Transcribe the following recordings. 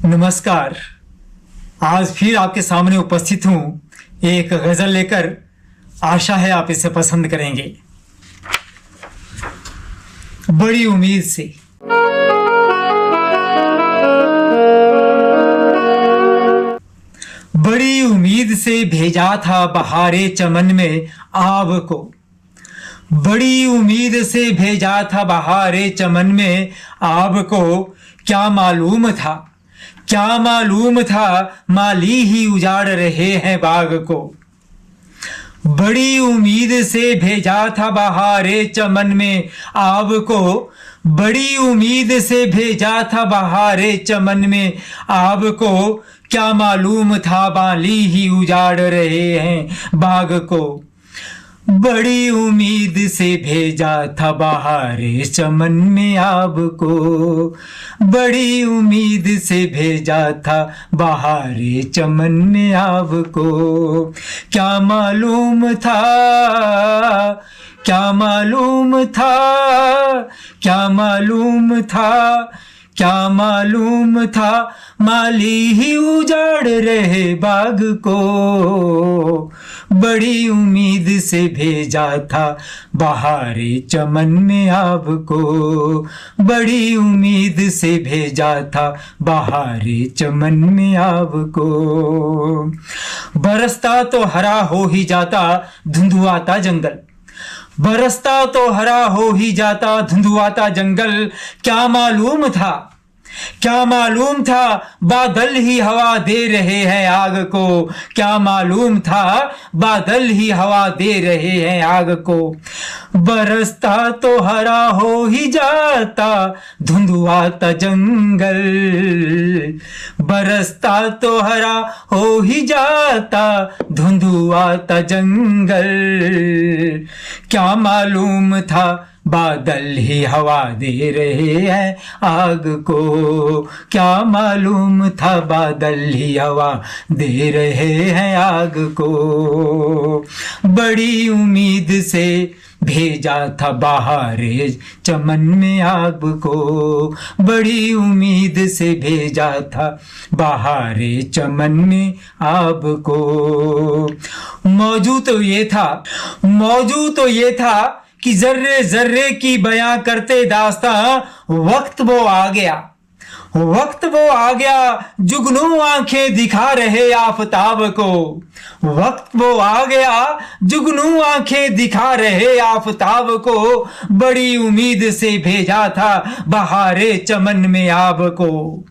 नमस्कार। आज फिर आपके सामने उपस्थित हूं एक गजल लेकर। आशा है आप इसे पसंद करेंगे। बड़ी उम्मीद से। बड़ी उम्मीद से भेजा था बहारे चमन में आब को। बड़ी उम्मीद से भेजा था बहारे चमन में आब को। क्या मालूम था माली ही उजाड़ रहे हैं बाग को। बड़ी उम्मीद से भेजा था बहारे चमन में आब को। बड़ी उम्मीद से भेजा था बहारे चमन में आब को। क्या मालूम था माली ही उजाड़ रहे हैं बाग को। बड़ी उम्मीद से भेजा था बहारे चमन में आब को। बड़ी उम्मीद से भेजा था बहारे चमन में आब को। क्या मालूम था क्या मालूम था क्या मालूम था क्या मालूम था माली ही उजाड़ रहे बाग को। बड़ी उम्मीद से भेजा था बहारे चमन में आब को। बड़ी उम्मीद से भेजा था बहारे चमन में आब को। बरसता तो हरा हो ही जाता धुंधुआता जंगल। बरसता तो हरा हो ही जाता धुंधुआता जंगल। क्या मालूम था बादल ही हवा दे रहे हैं आग को। क्या मालूम था बादल ही हवा दे रहे हैं आग को। बरसता तो हरा हो ही जाता धुंधुआता जंगल। बरसता तो हरा हो ही जाता धुंधुआता जंगल। क्या मालूम था बादल ही हवा दे रहे हैं आग को। क्या मालूम था बादल ही हवा दे रहे हैं आग को। बड़ी उम्मीद से भेजा था बहारे चमन में आग को। बड़ी उम्मीद से भेजा था बहारे चमन में आग को। मौजू तो ये था कि जर्रे जर्रे की बयां करते दास्तां। वक्त वो आ गया जुगनू आंखें दिखा रहे आफताब को। वक्त वो आ गया जुगनू आंखें दिखा रहे आफताब को। बड़ी उम्मीद से भेजा था बहारे चमन में आब को।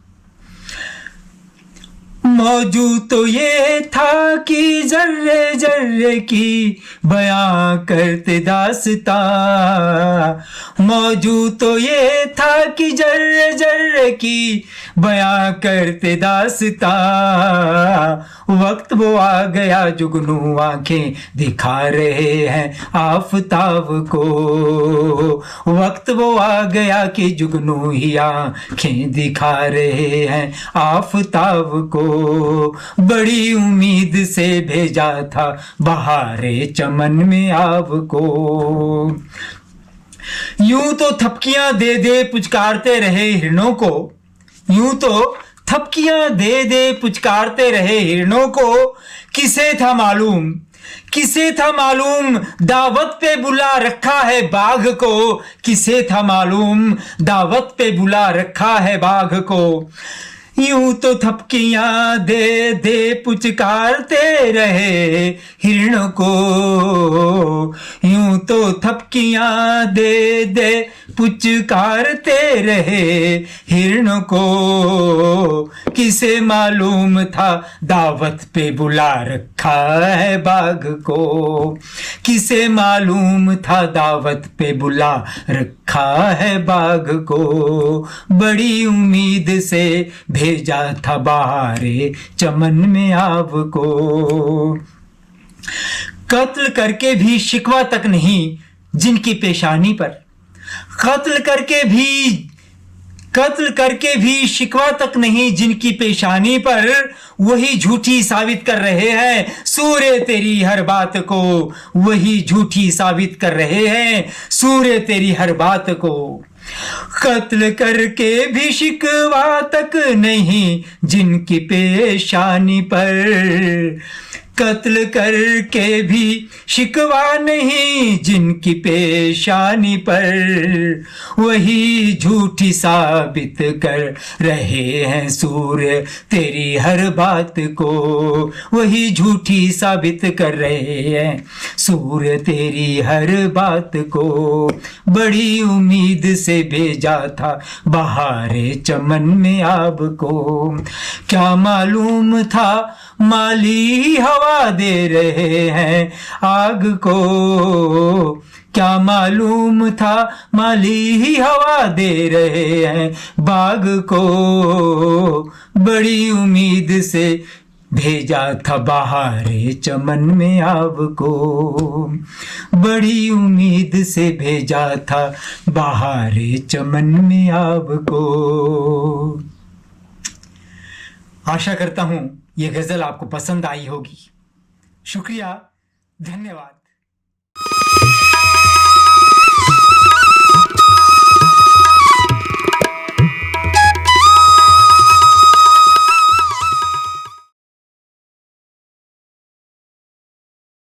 मौजू तो ये था कि जर्रे जर्रे की बयां करते दास्तां। मौजू तो ये था कि जर्रे जर्रे की बयां करते दास्तां। वक्त वो आ गया जुगनू आंखें दिखा रहे हैं आफताब को। वक्त वो आ गया कि जुगनू ही आंखें दिखा रहे हैं आफताब को। बड़ी उम्मीद से भेजा था बहारे चमन में आब को। यूं तो थपकियां दे दे पुचकारते रहे हिरणों को। यूं तो थपकियां दे दे पुचकारते रहे हिरणों को। किसे था मालूम दावत पे बुला रखा है बाघ को। किसे था मालूम दावत पे बुला रखा है बाघ को। यूं तो थपकियां दे दे पुचकारते रहे हिरण को। यूं तो थपकियां दे दे पुचकारते रहे हिरण को। किसे मालूम था दावत पे बुला रखा है बाघ को। किसे मालूम था दावत पे बुला रखा है बाघ को। बड़ी उम्मीद से भेजा था बहारे चमन में आब को। कत्ल करके भी शिकवा तक नहीं जिनकी पेशानी पर। कत्ल करके भी शिकवा तक नहीं जिनकी पेशानी पर। वही झूठी साबित कर रहे हैं सूर्य तेरी हर बात को। वही झूठी साबित कर रहे हैं सूर्य तेरी हर बात को। कत्ल करके भी शिकवा तक नहीं जिनकी पेशानी पर, कत्ल करके भी शिकवा नहीं जिनकी पेशानी पर, वही झूठी साबित कर रहे हैं सूर्य तेरी हर बात को, वही झूठी साबित कर रहे हैं सूर्य तेरी हर बात को। बड़ी उम्मीद से भेजा था बहारे चमन में आपको, क्या मालूम था माली हवा दे रहे हैं आग को, क्या मालूम था माली ही हवा दे रहे हैं बाग को। बड़ी उम्मीद से भेजा था बहारे चमन में आपको, बड़ी उम्मीद से भेजा था बहारे चमन में आपको। आशा करता हूं ये गजल आपको पसंद आई होगी। शुक्रिया, धन्यवाद।